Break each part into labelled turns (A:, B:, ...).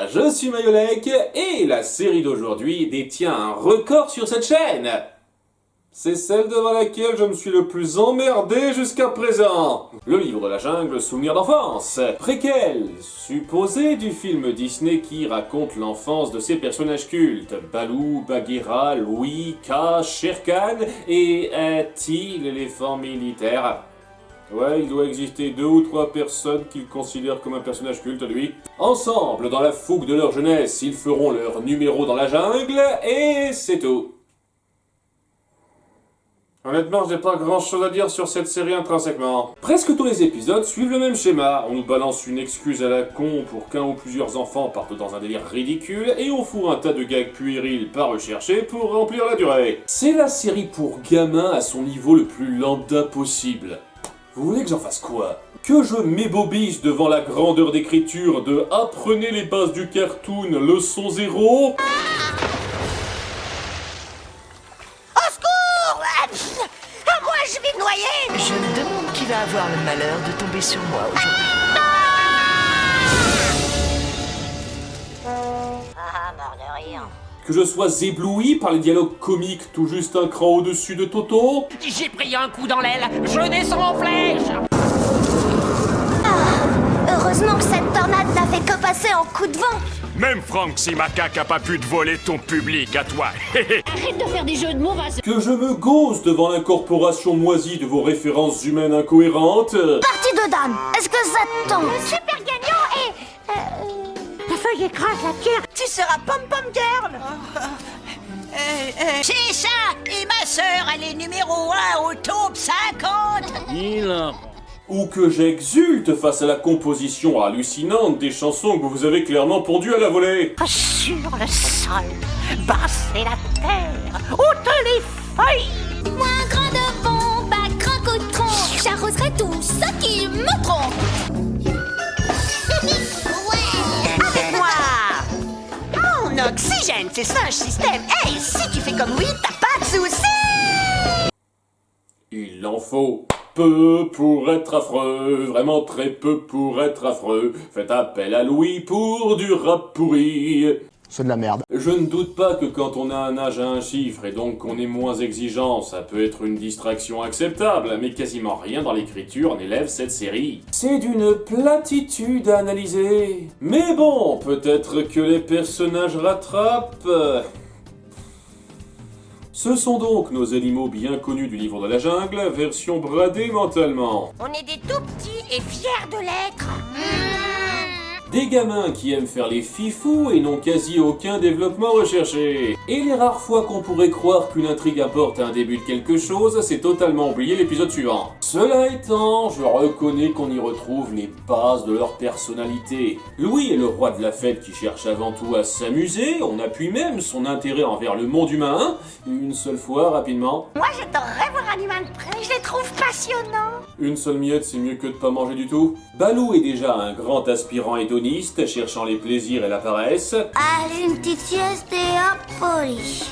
A: je suis Mayolek et la série d'aujourd'hui détient un record sur cette chaîne. C'est celle devant laquelle je me suis le plus emmerdé jusqu'à présent. Le livre de la jungle, souvenir d'enfance. Préquel, supposé du film Disney qui raconte l'enfance de ses personnages cultes. Baloo, Bagheera, Louie, Kaa, Shere Khan et Hati, l'éléphant militaire. Ouais, il doit exister 2 ou 3 personnes qu'il considère comme un personnage culte, lui. Ensemble, dans la fougue de leur jeunesse, ils feront leur numéro dans la jungle, et c'est tout. Honnêtement, j'ai pas grand chose à dire sur cette série intrinsèquement. Presque tous les épisodes suivent le même schéma. On nous balance une excuse à la con pour qu'un ou plusieurs enfants partent dans un délire ridicule, et on fourre un tas de gags puérils pas recherchés pour remplir la durée. C'est la série pour gamins à son niveau le plus lambda possible. Vous voulez que j'en fasse quoi? Que je m'ébobise devant la grandeur d'écriture de « Apprenez les bases du cartoon, leçon 0 »
B: Je vais me noyer.
C: Je me demande qui va avoir le malheur de tomber sur moi aujourd'hui.
B: Mort de rire.
A: Que je sois ébloui par les dialogues comiques tout juste un cran au-dessus de Toto.
D: J'ai pris un coup dans l'aile, je descends en flèche.
B: Heureusement que cette tornade n'a fait que passer en coup de vent.
E: Même Frank Simacaque a pas pu te voler ton public à toi.
F: Arrête de faire des jeux de mots, vas-y.
A: Que je me gauze devant l'incorporation moisie de vos références humaines incohérentes.
B: Partie de dame, est-ce que ça te tente? Le super gagnant est...
F: La feuille écrase la pierre.
C: Tu seras pom-pom girl.
B: C'est ça. Et ma sœur, elle est numéro 1 au top 50.
A: Ou que j'exulte face à la composition hallucinante des chansons que vous avez clairement pondues à la volée.
F: Sur le sol, bassez la terre, ôte les feuilles.
B: Moi, un grain de bombe, un grand coup de tronc, j'arroserai tous ceux qui me trompent. Ouais.
C: Avec moi. En oxygène, c'est ça un système. Hey, si tu fais comme oui, t'as pas de soucis.
A: Il en faut peu pour être affreux, vraiment très peu pour être affreux. Faites appel à Louis pour du rap pourri.
G: C'est de la merde.
A: Je ne doute pas que quand on a un âge à un chiffre et donc qu'on est moins exigeant, ça peut être une distraction acceptable, mais quasiment rien dans l'écriture n'élève cette série. C'est d'une platitude à analyser. Mais bon, peut-être que les personnages rattrapent. Ce sont donc nos animaux bien connus du livre de la jungle, version bradée mentalement.
B: On est des tout petits et fiers de l'être.
A: Des gamins qui aiment faire les fifous et n'ont quasi aucun développement recherché. Et les rares fois qu'on pourrait croire qu'une intrigue apporte un début de quelque chose, c'est totalement oublié l'épisode suivant. Cela étant, je reconnais qu'on y retrouve les bases de leur personnalité. Louis est le roi de la fête qui cherche avant tout à s'amuser, on appuie même son intérêt envers le monde humain, une seule fois rapidement.
B: Moi, j'adorerais voir un humain de près, je les trouve passionnants.
A: Une seule miette, c'est mieux que de pas manger du tout. Baloo est déjà un grand aspirant hédoniste, cherchant les plaisirs et la paresse.
B: Allez, une petite sieste et hop, poli.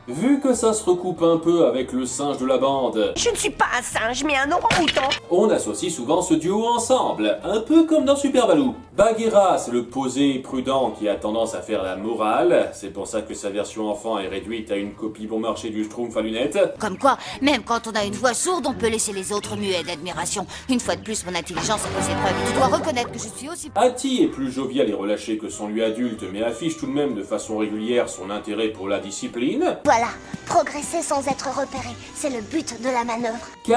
A: Vu que ça se recoupe un peu avec le singe de la bande,
C: Je ne suis pas un singe, mais un orang-outan.
A: on associe souvent ce duo ensemble, un peu comme dans Super Baloo. Bagheera, c'est le posé et prudent qui a tendance à faire la morale, c'est pour ça que sa version enfant est réduite à une copie bon marché du Schtroumpf à lunettes.
H: Comme quoi, même quand on a une voix sourde, on peut laisser les autres muets d'admiration. Une fois de plus, mon intelligence a fait ses preuves. Tu dois reconnaître que je suis aussi...
A: Hati est plus jovial et relâché que son lui adulte, mais affiche tout de même de façon régulière son intérêt pour la discipline.
B: Voilà, progresser sans être repéré, c'est le but de la manœuvre.
A: K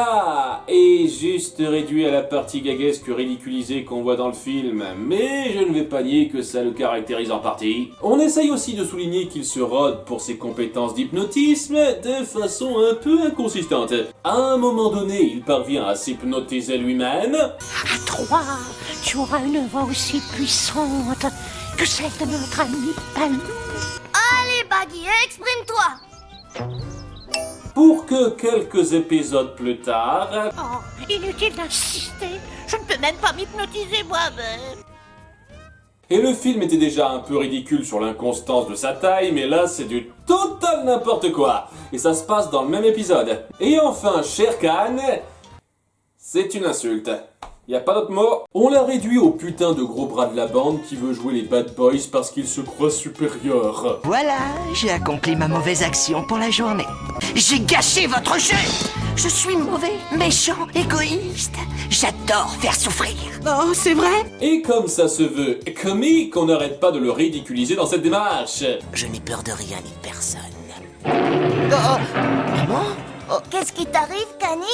A: est juste réduit à la partie gaguesque ridiculisée qu'on voit dans le film, mais je ne vais pas nier que ça le caractérise en partie. On essaye aussi de souligner qu'il se rôde pour ses compétences d'hypnotisme de façon un peu inconsistante. À un moment donné, il parvient à s'hypnotiser lui-même.
F: À 3, tu auras une voix aussi puissante que celle de notre ami Baloo.
B: Allez, Baggy, exprime-toi.
A: Pour que quelques épisodes plus tard...
F: Oh, inutile d'insister, je ne peux même pas m'hypnotiser moi-même.
A: Et le film était déjà un peu ridicule sur l'inconstance de sa taille, mais là c'est du total n'importe quoi. Et ça se passe dans le même épisode. Et enfin, Shere Khan, c'est une insulte. Y a pas d'autre mot? On l'a réduit au putain de gros bras de la bande qui veut jouer les bad boys parce qu'il se croit supérieur.
C: Voilà, j'ai accompli ma mauvaise action pour la journée. J'ai gâché votre jeu. Je suis mauvais, méchant, égoïste. J'adore faire souffrir. Oh, c'est vrai?
A: Et comme ça se veut comique, on n'arrête pas de le ridiculiser dans cette démarche.
C: Je n'ai peur de rien ni de personne.
H: Qu'est-ce qui t'arrive, Kani?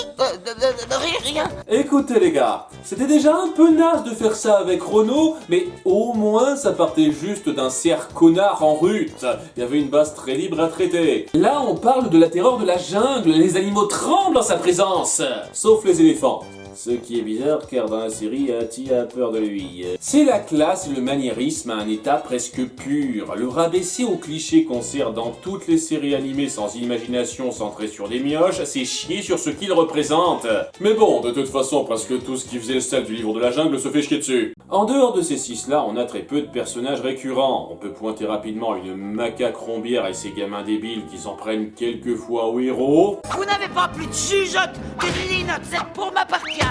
C: Rien.
A: Écoutez les gars, c'était déjà un peu naze de faire ça avec Renaud, mais au moins ça partait juste d'un cerf connard en rut. Il y avait une base très libre à traiter. Là on parle de la terreur de la jungle, les animaux tremblent en sa présence, sauf les éléphants. Ce qui est bizarre car dans la série, Hattie a peur de lui. C'est la classe et le maniérisme à un état presque pur. Le rabaisser au cliché qu'on sert dans toutes les séries animées sans imagination centrée sur des mioches, c'est chier sur ce qu'il représente. Mais bon, de toute façon, presque tout ce qui faisait le sel du livre de la jungle se fait chier dessus. En dehors de ces 6-là, on a très peu de personnages récurrents. On peut pointer rapidement une macaque rombière et ses gamins débiles qui s'en prennent quelquefois aux héros.
B: Vous n'avez pas plus de jugeote que de linotte, c'est pour m'appartient.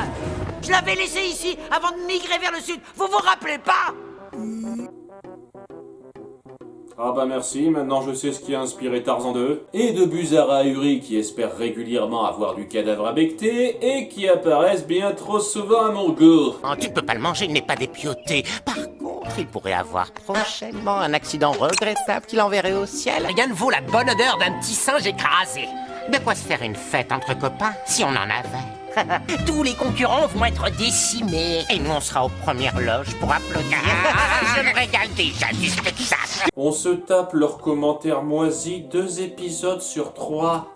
B: Je l'avais laissé ici avant de migrer vers le sud, vous vous rappelez pas?
A: Ah bah merci, maintenant je sais ce qui a inspiré Tarzan 2. Et de Buzara Ahuri qui espère régulièrement avoir du cadavre à becter et qui apparaissent bien trop souvent à mon goût.
D: Oh, tu ne peux pas le manger, il n'est pas dépioté. Par contre, il pourrait avoir prochainement un accident regrettable qui l'enverrait au ciel. Rien ne vaut la bonne odeur d'un petit singe écrasé. De quoi se faire une fête entre copains si on en avait? Tous les concurrents vont être décimés. Et nous, on sera aux premières loges pour applaudir. Je me régale déjà du spectacle.
A: On se tape leurs commentaires moisis 2 épisodes sur 3.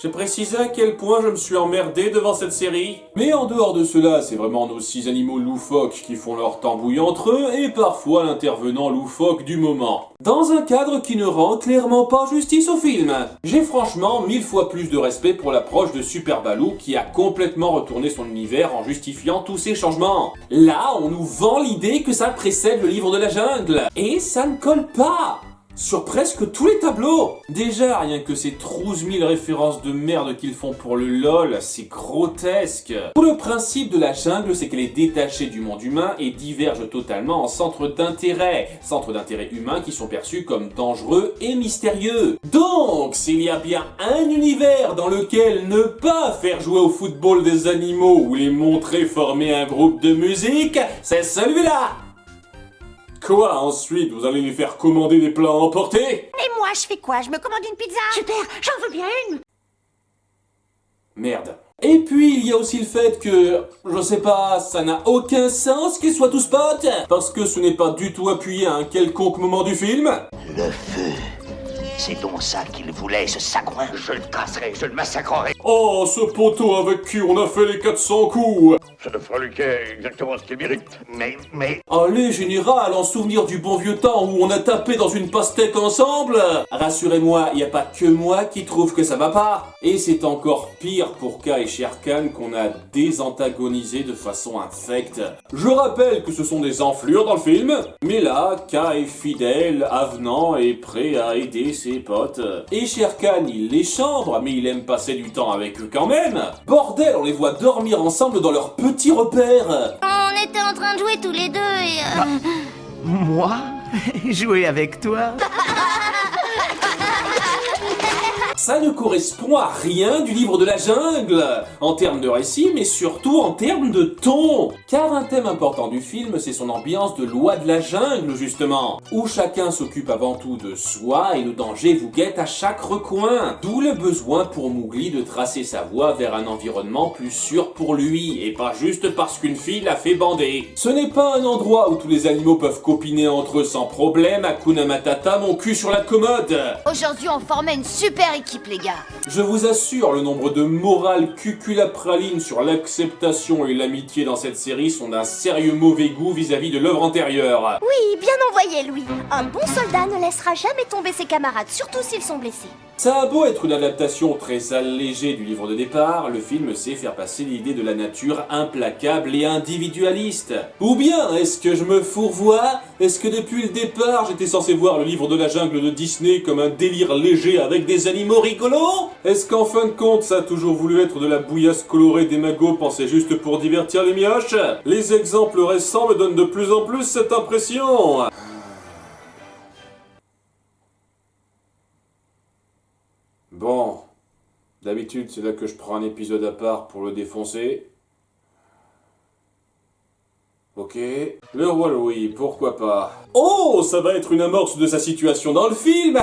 A: J'ai précisé à quel point je me suis emmerdé devant cette série. Mais en dehors de cela, c'est vraiment nos 6 animaux loufoques qui font leur tambouille entre eux et parfois l'intervenant loufoque du moment. Dans un cadre qui ne rend clairement pas justice au film. J'ai franchement 1000 fois plus de respect pour l'approche de Super Baloo qui a complètement retourné son univers en justifiant tous ces changements. Là, on nous vend l'idée que ça précède le livre de la jungle. Et ça ne colle pas sur presque tous les tableaux. Déjà, rien que ces 12 000 références de merde qu'ils font pour le LOL, c'est grotesque. Tout le principe de la jungle, c'est qu'elle est détachée du monde humain et diverge totalement en centres d'intérêt humains qui sont perçus comme dangereux et mystérieux. Donc, s'il y a bien un univers dans lequel ne pas faire jouer au football des animaux ou les montrer former un groupe de musique, c'est celui-là. Quoi, ensuite, vous allez lui faire commander des plats à emporter?
F: Et moi, je fais quoi? Je me commande une pizza? Super, j'en veux bien une.
A: Merde. Et puis, il y a aussi le fait que, je sais pas, ça n'a aucun sens qu'ils soient tous potes, parce que ce n'est pas du tout appuyé à un quelconque moment du film.
G: Le feu. C'est donc ça qu'il voulait, ce sagouin. Je le casserai, je le massacrerai.
A: Oh, ce poteau avec qui on a fait les 400 coups.
E: Ça fera exactement ce qu'il mérite.
G: Mais...
A: Allez, général, en souvenir du bon vieux temps où on a tapé dans une pastèque ensemble. Rassurez-moi, il n'y a pas que moi qui trouve que ça va pas. Et c'est encore pire pour K et Shere Khan qu'on a désantagonisé de façon infecte. Je rappelle que ce sont des enflures dans le film, mais là, K est fidèle, avenant et prêt à aider ses potes. Et Shere Khan, il les chambre, mais il aime passer du temps avec eux quand même. Bordel, on les voit dormir ensemble dans leur petit repère.
H: On était en train de jouer tous les deux et...
C: Moi? Jouer avec toi?
A: Ça ne correspond à rien du livre de la jungle, en termes de récit, mais surtout en termes de ton. Car un thème important du film, c'est son ambiance de loi de la jungle, justement, où chacun s'occupe avant tout de soi et le danger vous guette à chaque recoin. D'où le besoin pour Mowgli de tracer sa voie vers un environnement plus sûr pour lui, et pas juste parce qu'une fille l'a fait bander. Ce n'est pas un endroit où tous les animaux peuvent copiner entre eux sans problème, Hakuna Matata, mon cul sur la commode.
H: Aujourd'hui, on formait une super équipe, les gars.
A: Je vous assure, le nombre de morales cuculapralines sur l'acceptation et l'amitié dans cette série sont d'un sérieux mauvais goût vis-à-vis de l'œuvre antérieure.
F: Oui, bien envoyé, Louis. Un bon soldat ne laissera jamais tomber ses camarades, surtout s'ils sont blessés.
A: Ça a beau être une adaptation très allégée du livre de départ, le film sait faire passer l'idée de la nature implacable et individualiste. Ou bien, est-ce que je me fourvoie? Est-ce que depuis le départ, j'étais censé voir le livre de la jungle de Disney comme un délire léger avec des animaux rigolos? Est-ce qu'en fin de compte, ça a toujours voulu être de la bouillasse colorée des magots pensés juste pour divertir les mioches? Les exemples récents me donnent de plus en plus cette impression. Bon, d'habitude c'est là que je prends un épisode à part pour le défoncer. Ok. Le roi Louis, pourquoi pas. Oh, ça va être une amorce de sa situation dans le film.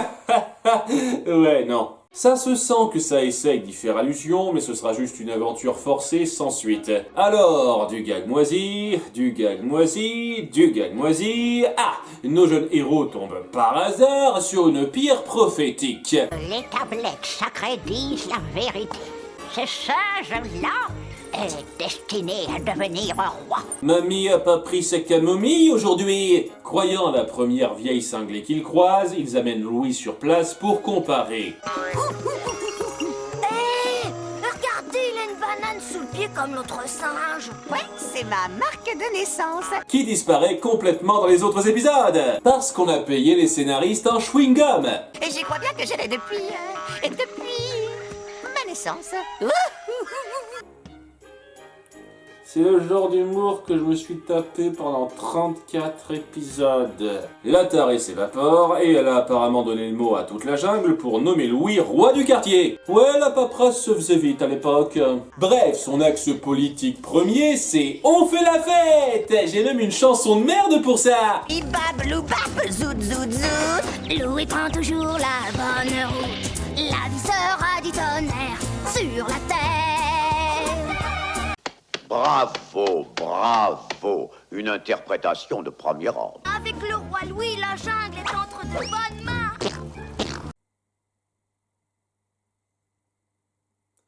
A: Ouais, non. Ça se sent que ça essaye d'y faire allusion, mais ce sera juste une aventure forcée sans suite. Alors, du gag moisi, du gag moisi, du gag moisi... Ah, nos jeunes héros tombent par hasard sur une pierre prophétique.
F: Les tablettes sacrées disent la vérité. Ce sage-là est destiné à devenir un roi.
A: Mamie a pas pris sa camomille aujourd'hui. Croyant à la première vieille cinglée qu'ils croisent, ils amènent Louis sur place pour comparer.
H: Regardez, il a une banane sous le pied comme l'autre singe.
C: Ouais, c'est ma marque de naissance.
A: Qui disparaît complètement dans les autres épisodes. Parce qu'on a payé les scénaristes en chewing-gum.
C: Et j'y crois bien que je l'ai depuis ma naissance.
A: C'est le genre d'humour que je me suis tapé pendant 34 épisodes. La tarée s'évapore et elle a apparemment donné le mot à toute la jungle pour nommer Louis roi du quartier. Ouais, la paperasse se faisait vite à l'époque. Bref, son axe politique premier, c'est « On fait la fête !» J'ai même une chanson de merde pour ça.
C: Ibablou bab zout zout zout.
H: Louis prend toujours la bonne route. La vie sera du tonnerre sur la terre.
G: Bravo, bravo. Une interprétation de premier ordre.
H: Avec le roi Louis, la jungle est entre de bonnes mains.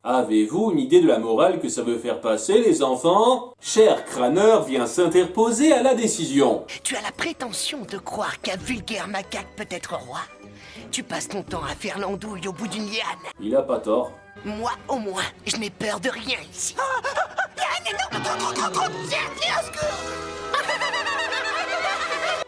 A: Avez-vous une idée de la morale que ça veut faire passer, les enfants? Cher crâneur vient s'interposer à la décision.
C: Tu as la prétention de croire qu'un vulgaire macaque peut être roi? Tu passes ton temps à faire l'andouille au bout d'une liane.
A: Il a pas tort.
C: Moi, au moins, je n'ai peur de rien ici. Il y a un énorme au secours.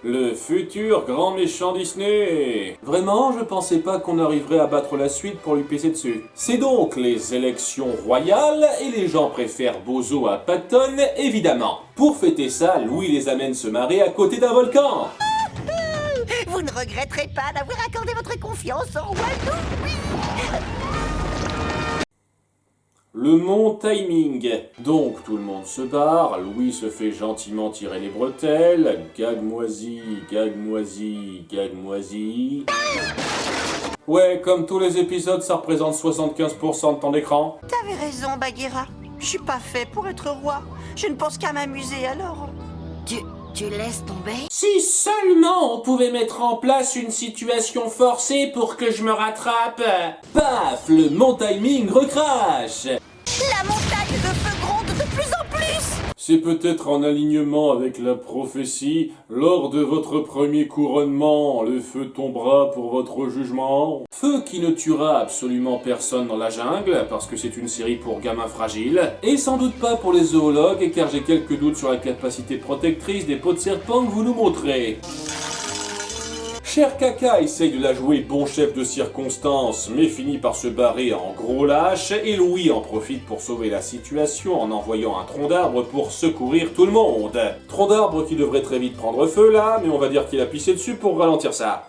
A: Le futur grand méchant Disney. Vraiment, je pensais pas qu'on arriverait à battre la suite pour lui pisser dessus. C'est donc les élections royales et les gens préfèrent Bozo à Patton, évidemment. Pour fêter ça, Louis les amène se marrer à côté d'un volcan.
C: Vous ne regretterez pas d'avoir accordé votre confiance au roi Louis.
A: Le mont Timing. Donc tout le monde se barre, Louis se fait gentiment tirer les bretelles, gag moisi, gag moisi, gag moisi. Ouais, comme tous les épisodes, ça représente 75% de temps d'écran.
C: T'avais raison, Bagheera. Je suis pas fait pour être roi. Je ne pense qu'à m'amuser alors.
H: Tu laisses tomber?
A: Si seulement on pouvait mettre en place une situation forcée pour que je me rattrape. Paf, le mont Timing recrache.
C: La montagne de feu gronde de plus en plus.
A: C'est peut-être en alignement avec la prophétie. Lors de votre premier couronnement, le feu tombera pour votre jugement. Feu qui ne tuera absolument personne dans la jungle, parce que c'est une série pour gamins fragiles. Et sans doute pas pour les zoologues, car j'ai quelques doutes sur la capacité protectrice des peaux de serpent que vous nous montrez. Cher Caca essaye de la jouer bon chef de circonstance, mais finit par se barrer en gros lâche, et Louis en profite pour sauver la situation en envoyant un tronc d'arbre pour secourir tout le monde. Tronc d'arbre qui devrait très vite prendre feu là, mais on va dire qu'il a pissé dessus pour ralentir ça.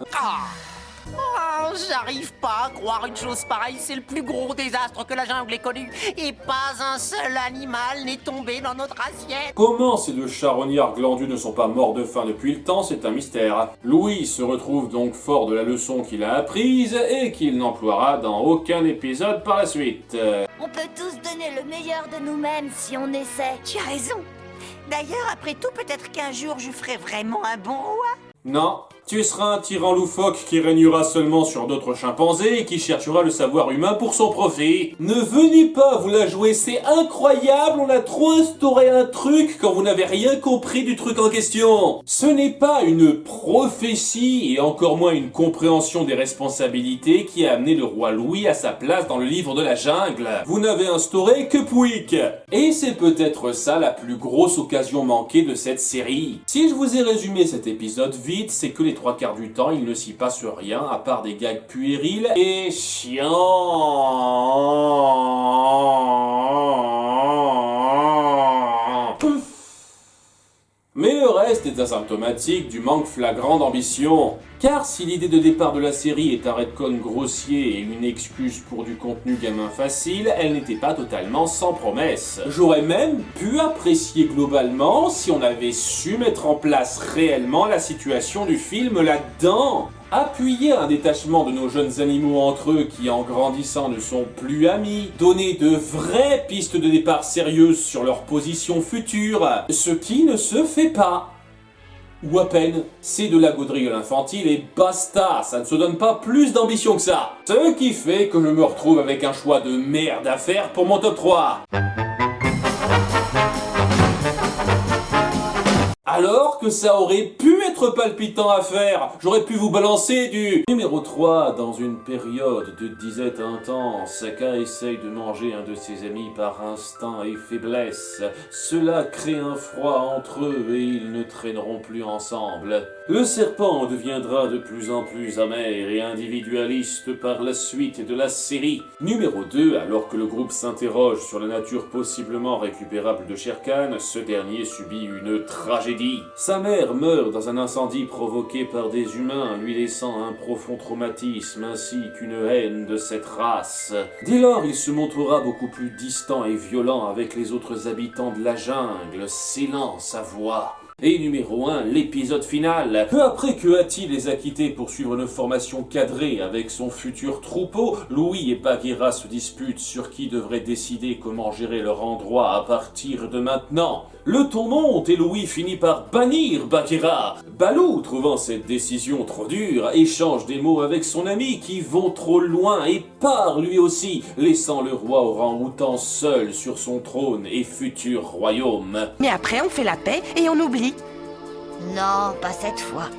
D: Oh, j'arrive pas à croire une chose pareille, c'est le plus gros désastre que la jungle ait connu. Et pas un seul animal n'est tombé dans notre assiette.
A: Comment ces deux charognards glandus ne sont pas morts de faim depuis le temps, c'est un mystère. Louis se retrouve donc fort de la leçon qu'il a apprise et qu'il n'emploiera dans aucun épisode par la suite.
H: On peut tous donner le meilleur de nous-mêmes si on essaie.
C: Tu as raison. D'ailleurs, après tout, peut-être qu'un jour, je ferai vraiment un bon roi.
A: Non, Tu seras un tyran loufoque qui régnera seulement sur d'autres chimpanzés et qui cherchera le savoir humain pour son profit. Ne venez pas vous la jouer, c'est incroyable, on a trop instauré un truc quand vous n'avez rien compris du truc en question. Ce n'est pas une prophétie et encore moins une compréhension des responsabilités qui a amené le roi Louis à sa place dans le livre de la jungle. Vous n'avez instauré que Pouic. Et c'est peut-être ça la plus grosse occasion manquée de cette série. Si je vous ai résumé cet épisode vite, c'est que les 3/4 du temps, il ne s'y passe rien à part des gags puérils et chiants. Mais le reste est asymptomatique du manque flagrant d'ambition. Car si l'idée de départ de la série est un retcon grossier et une excuse pour du contenu gamin facile, elle n'était pas totalement sans promesse. J'aurais même pu apprécier globalement si on avait su mettre en place réellement la situation du film là-dedans. Appuyer un détachement de nos jeunes animaux entre eux qui, en grandissant, ne sont plus amis. Donner de vraies pistes de départ sérieuses sur leur position future. Ce qui ne se fait pas. Ou à peine. C'est de la gaudriole infantile et basta. Ça ne se donne pas plus d'ambition que ça. Ce qui fait que je me retrouve avec un choix de merde à faire pour mon top 3. Alors que ça aurait pu être palpitant à faire, j'aurais pu vous balancer du... Numéro 3, dans une période de disette intense, Saka essaye de manger un de ses amis par instinct et faiblesse. Cela crée un froid entre eux et ils ne traîneront plus ensemble. Le serpent deviendra de plus en plus amer et individualiste par la suite de la série. Numéro 2, alors que le groupe s'interroge sur la nature possiblement récupérable de Shere Khan, ce dernier subit une tragédie. Sa mère meurt dans un incendie provoqué par des humains, lui laissant un profond traumatisme ainsi qu'une haine de cette race. Dès lors, il se montrera beaucoup plus distant et violent avec les autres habitants de la jungle, scellant sa voix. Et numéro 1, l'épisode final. Peu après que Hati les a quittés pour suivre une formation cadrée avec son futur troupeau, Louis et Bagheera se disputent sur qui devrait décider comment gérer leur endroit à partir de maintenant. Le ton monte et Louis finit par bannir Bagheera. Baloo, trouvant cette décision trop dure, échange des mots avec son ami qui vont trop loin et part lui aussi, laissant le roi orang-outan seul sur son trône et futur royaume.
C: Mais après, on fait la paix et on oublie.
H: Non, pas cette fois.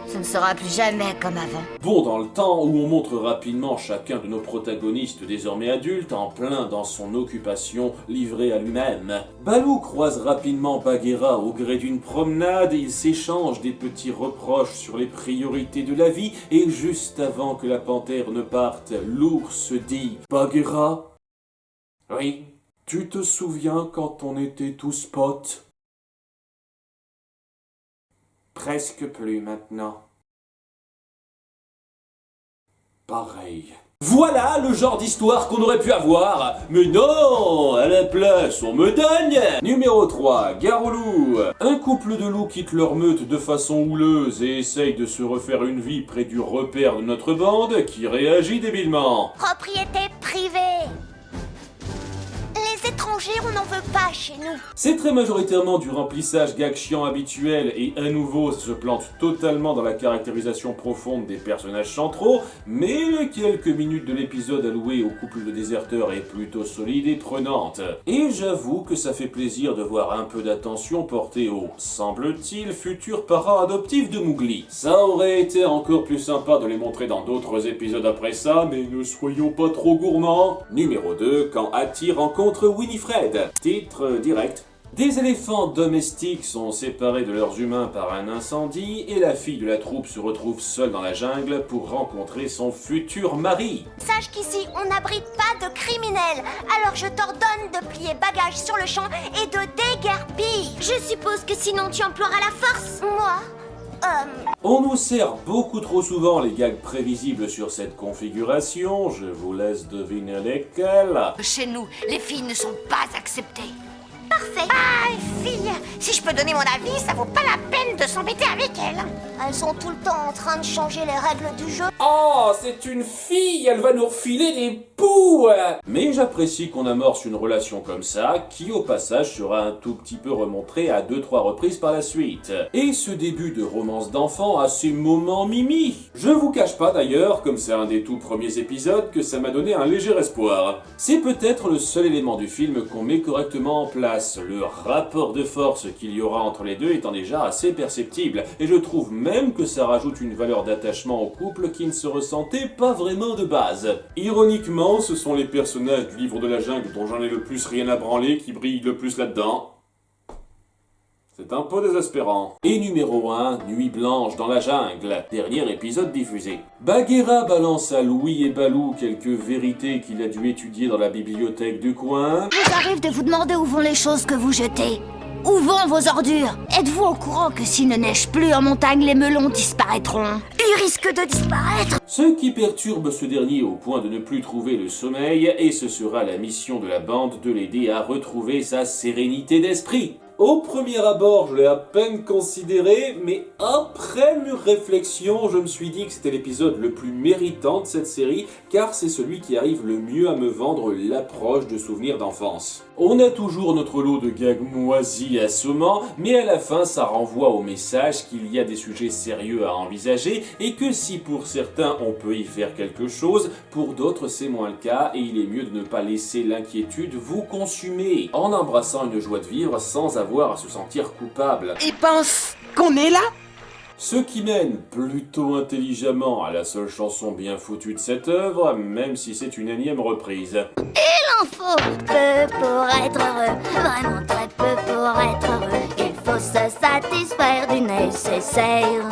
H: Ce ne sera plus jamais comme avant.
A: Bon, dans le temps où on montre rapidement chacun de nos protagonistes désormais adultes en plein dans son occupation livrée à lui-même. Baloo croise rapidement Bagheera au gré d'une promenade, ils s'échangent des petits reproches sur les priorités de la vie et juste avant que la panthère ne parte, l'ours dit « Bagheera, oui, tu te souviens quand on était tous potes ?» Presque plus maintenant. Pareil. Voilà le genre d'histoire qu'on aurait pu avoir. Mais non, à la place, on me donne. Numéro 3, Garou-loup. Un couple de loups quitte leur meute de façon houleuse et essaye de se refaire une vie près du repère de notre bande qui réagit débilement.
F: Propriété privée. Les étrangers, on n'en veut pas chez nous.
A: C'est très majoritairement du remplissage gag chiant habituel et à nouveau ça se plante totalement dans la caractérisation profonde des personnages centraux, mais les quelques minutes de l'épisode alloué au couple de déserteurs est plutôt solide et prenante. Et j'avoue que ça fait plaisir de voir un peu d'attention portée au, semble-t-il, futur parent adoptif de Mowgli. Ça aurait été encore plus sympa de les montrer dans d'autres épisodes après ça, mais ne soyons pas trop gourmands. Numéro 2, quand Hati rencontre Winifred. Titre direct. Des éléphants domestiques sont séparés de leurs humains par un incendie et la fille de la troupe se retrouve seule dans la jungle pour rencontrer son futur mari.
F: Sache qu'ici, on n'abrite pas de criminels. Alors je t'ordonne de plier bagages sur le champ et de déguerpir. Je suppose que sinon tu emploieras la force. Moi,
A: On nous sert beaucoup trop souvent les gags prévisibles sur cette configuration, je vous laisse deviner lesquels.
H: Chez nous, les filles ne sont pas acceptées.
F: parfait.
C: Ah, fille, si je peux donner mon avis, ça vaut pas la peine de s'embêter avec elle.
F: Elles sont tout le temps en train de changer les règles du jeu.
A: Oh, c'est une fille, elle va nous refiler des poux. Mais j'apprécie qu'on amorce une relation comme ça, qui au passage sera un tout petit peu remontrée à 2-3 reprises par la suite. Et ce début de romance d'enfant a ses moments mimi. Je vous cache pas d'ailleurs, comme c'est un des tout premiers épisodes, que ça m'a donné un léger espoir. C'est peut-être le seul élément du film qu'on met correctement en place, le rapport de force qu'il y aura entre les deux étant déjà assez perceptible, et je trouve même que ça rajoute une valeur d'attachement au couple qui ne se ressentait pas vraiment de base. Ironiquement, ce sont les personnages du livre de la jungle dont j'en ai le plus rien à branler qui brillent le plus là-dedans. C'est un peu désespérant. Et numéro 1, Nuit blanche dans la jungle, dernier épisode diffusé. Bagheera balance à Louis et Balou quelques vérités qu'il a dû étudier dans la bibliothèque du coin.
H: Vous arrive de vous demander où vont les choses que vous jetez? Où vont vos ordures? Êtes-vous au courant que s'il ne neige plus en montagne, les melons disparaîtront?
F: Ils risquent de disparaître.
A: Ce qui perturbe ce dernier au point de ne plus trouver le sommeil, et ce sera la mission de la bande de l'aider à retrouver sa sérénité d'esprit. Au premier abord, je l'ai à peine considéré, mais après mûre réflexion, je me suis dit que c'était l'épisode le plus méritant de cette série, car c'est celui qui arrive le mieux à me vendre l'approche de souvenirs d'enfance. On a toujours notre lot de gags moisis et assommants, mais à la fin, ça renvoie au message qu'il y a des sujets sérieux à envisager, et que si pour certains on peut y faire quelque chose, pour d'autres c'est moins le cas, et il est mieux de ne pas laisser l'inquiétude vous consumer, en embrassant une joie de vivre sans avoir à se sentir coupable.
C: Ils pensent qu'on est là?
A: Ce qui mène plutôt intelligemment à la seule chanson bien foutue de cette œuvre, même si c'est une énième reprise.
F: Il en faut peu pour être heureux, vraiment très peu pour être heureux. Il faut se satisfaire du nécessaire.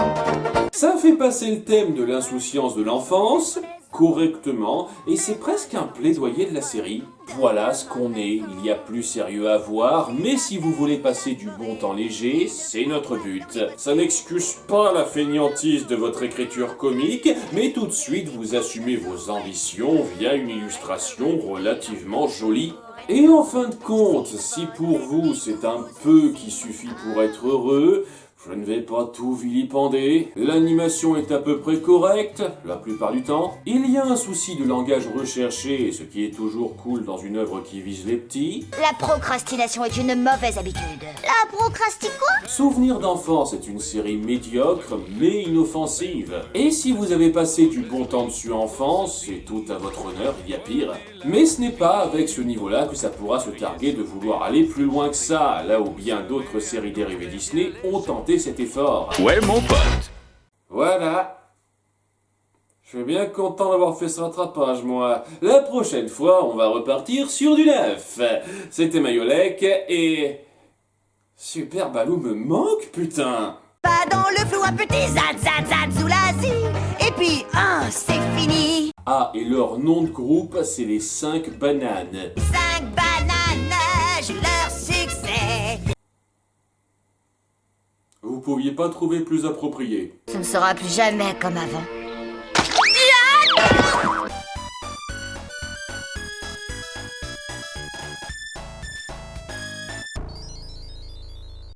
A: Ça fait passer le thème de l'insouciance de l'enfance correctement, et c'est presque un plaidoyer de la série. Voilà ce qu'on est, il y a plus sérieux à voir, mais si vous voulez passer du bon temps léger, c'est notre but. Ça n'excuse pas la fainéantise de votre écriture comique, mais tout de suite vous assumez vos ambitions via une illustration relativement jolie. Et en fin de compte, si pour vous c'est un peu qui suffit pour être heureux, je ne vais pas tout vilipender, l'animation est à peu près correcte, la plupart du temps. Il y a un souci de langage recherché, ce qui est toujours cool dans une œuvre qui vise les petits.
H: La procrastination est une mauvaise habitude.
F: La procrastine quoi?
A: Souvenir d'enfance est une série médiocre, mais inoffensive. Et si vous avez passé du bon temps dessus enfance, c'est tout à votre honneur, il y a pire. Mais ce n'est pas avec ce niveau-là que ça pourra se targuer de vouloir aller plus loin que ça, là où bien d'autres séries dérivées Disney ont tenté cet effort.
E: Ouais, mon pote.
A: Voilà. Je suis bien content d'avoir fait ce rattrapage, moi. La prochaine fois, on va repartir sur du neuf. C'était Mayolek et... Super Balou me manque, putain.
C: Pas dans le flou, un petit zad zad zad zoulazi. Et puis, c'est fini.
A: Ah, et leur nom de groupe, c'est les 5 bananes.
C: 5 bananes, leur succès.
A: Vous pouviez pas trouver plus approprié.
H: Ce ne sera plus jamais comme avant.